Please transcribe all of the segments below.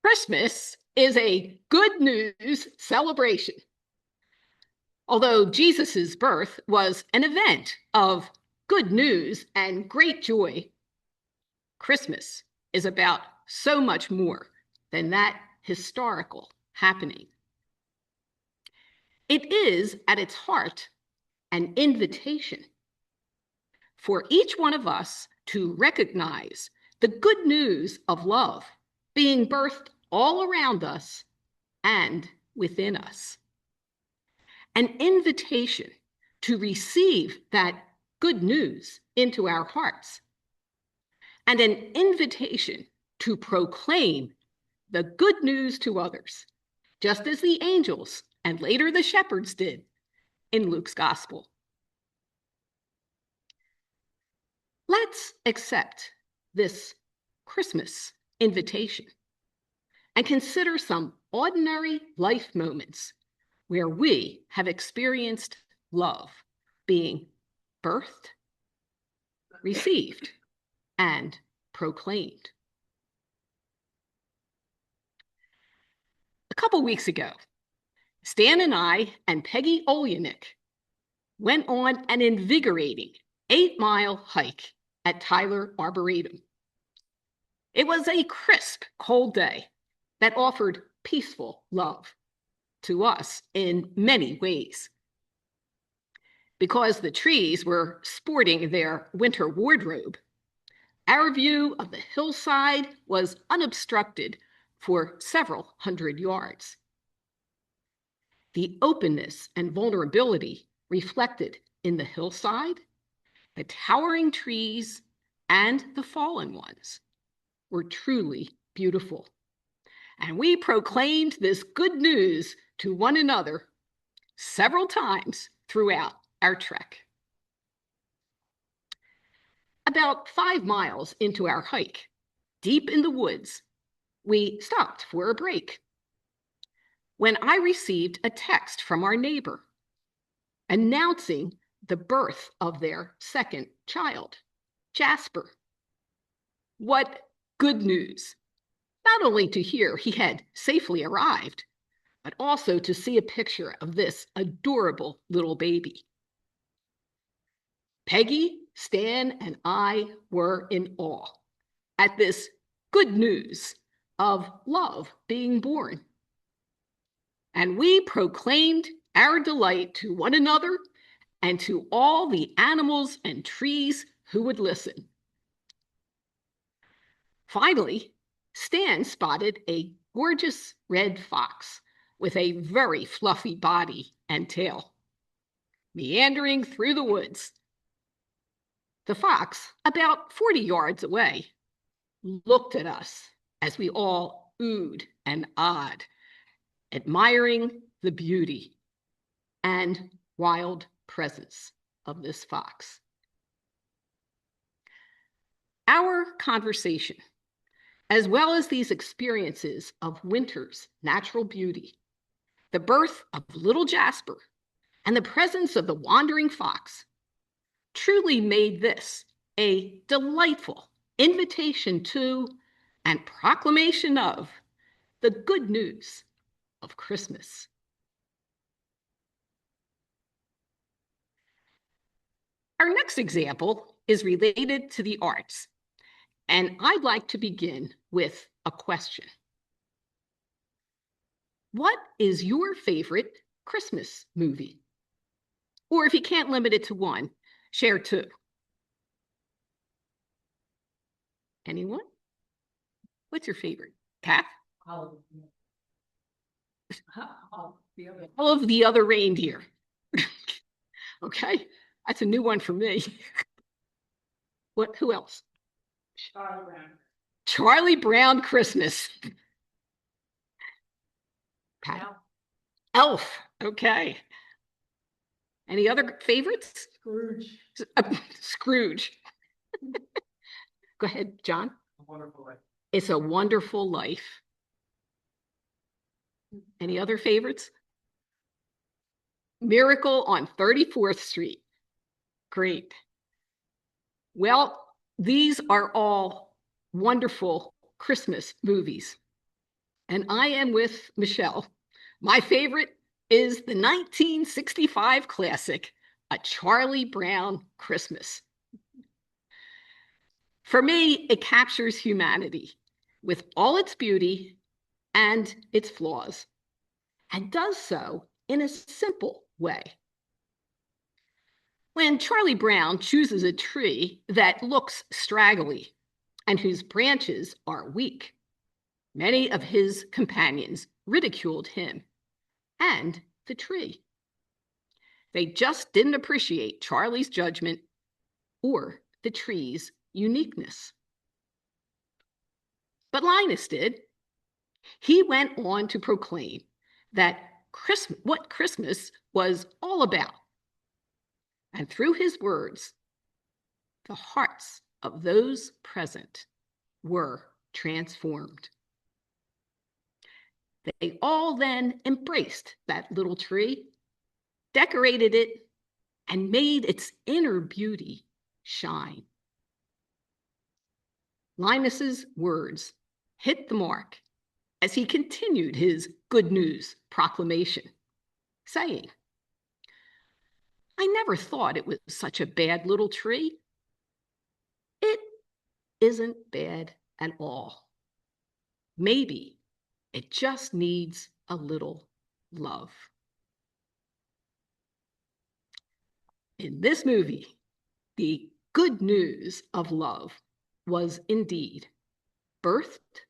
Christmas is a good news celebration. Although Jesus' birth was an event of good news and great joy, Christmas is about so much more than that historical happening. It is, at its heart, an invitation for each one of us to recognize the good news of love being birthed all around us and within us. An invitation to receive that good news into our hearts, and an invitation to proclaim the good news to others, just as the angels and later the shepherds did in Luke's gospel. Let's accept this Christmas invitation and consider some ordinary life moments where we have experienced love being birthed, received, and proclaimed. A couple weeks ago, Stan and I and Peggy Olyanik went on an invigorating 8-mile hike at Tyler Arboretum. It was a crisp, cold day that offered peaceful love to us in many ways. Because the trees were sporting their winter wardrobe, our view of the hillside was unobstructed for several hundred yards. The openness and vulnerability reflected in the hillside, the towering trees, and the fallen ones were truly beautiful. And we proclaimed this good news to one another several times throughout our trek. About 5 miles into our hike, deep in the woods, we stopped for a break when I received a text from our neighbor announcing the birth of their second child, Jasper. What good news! Not only to hear he had safely arrived, but also to see a picture of this adorable little baby. Peggy, Stan, and I were in awe at this good news of love being born. And we proclaimed our delight to one another and to all the animals and trees who would listen. Finally, Stan spotted a gorgeous red fox with a very fluffy body and tail, meandering through the woods. The fox, about 40 yards away, looked at us as we all oohed and ahed, admiring the beauty and wild presence of this fox. Our conversation, as well as these experiences of winter's natural beauty, the birth of little Jasper, and the presence of the wandering fox, truly made this a delightful invitation to and proclamation of the good news of Christmas. Our next example is related to the arts, and I'd like to begin with a question. What is your favorite Christmas movie? Or if you can't limit it to one, share 2. Anyone? What's your favorite? Kath? All of the other reindeer. Okay, that's a new one for me. Who else? Charlie Brown. Charlie Brown Christmas. Pat? Elf. Okay. Any other favorites? Scrooge. Scrooge. Go ahead, John. A Wonderful Life. It's a Wonderful Life. Any other favorites? Miracle on 34th Street. Great. Well, these are all wonderful Christmas movies. And I am with Michelle. My favorite is the 1965 classic, A Charlie Brown Christmas. For me, it captures humanity with all its beauty and its flaws, and does so in a simple way. When Charlie Brown chooses a tree that looks straggly and whose branches are weak, many of his companions ridiculed him and the tree. They just didn't appreciate Charlie's judgment or the tree's uniqueness. But Linus did. He went on to proclaim that what Christmas was all about. And through his words, the hearts of those present were transformed. They all then embraced that little tree, decorated it, and made its inner beauty shine. Linus's words hit the mark as he continued his good news proclamation, saying, "I never thought it was such a bad little tree. It isn't bad at all. Maybe it just needs a little love." In this movie, the good news of love was indeed birthed,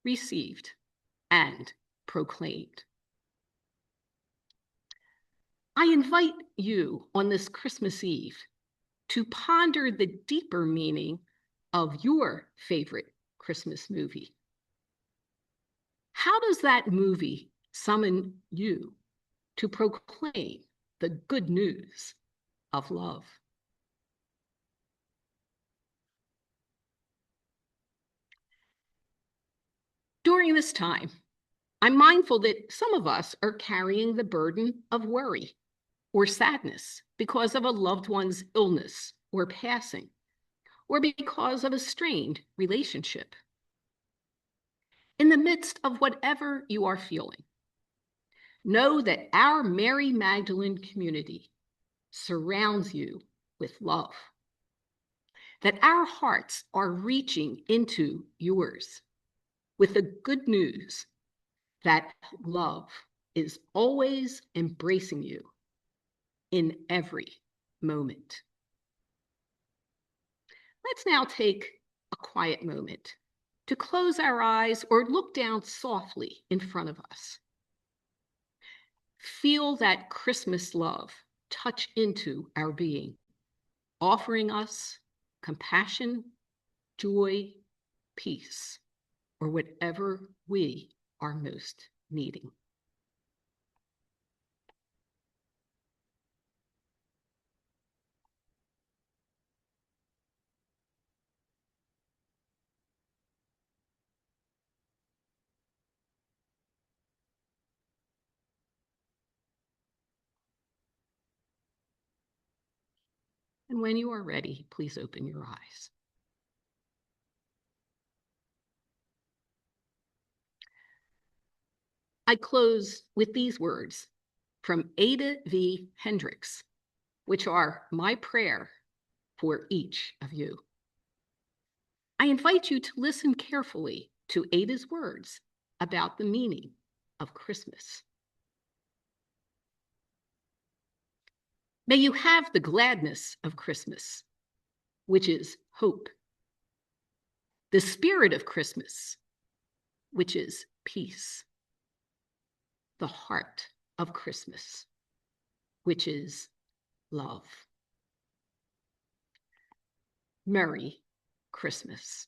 received, and proclaimed. I invite you on this Christmas Eve to ponder the deeper meaning of your favorite Christmas movie. How does that movie summon you to proclaim the good news of love? During this time, I'm mindful that some of us are carrying the burden of worry or sadness because of a loved one's illness or passing, or because of a strained relationship. In the midst of whatever you are feeling, know that our Mary Magdalene community surrounds you with love, that our hearts are reaching into yours with the good news that love is always embracing you in every moment. Let's now take a quiet moment to close our eyes or look down softly in front of us. Feel that Christmas love touch into our being, offering us compassion, joy, peace, or whatever we are most needing. And when you are ready, please open your eyes. I close with these words from Ada V. Hendricks, which are my prayer for each of you. I invite you to listen carefully to Ada's words about the meaning of Christmas. May you have the gladness of Christmas, which is hope, the spirit of Christmas, which is peace, the heart of Christmas, which is love. Merry Christmas.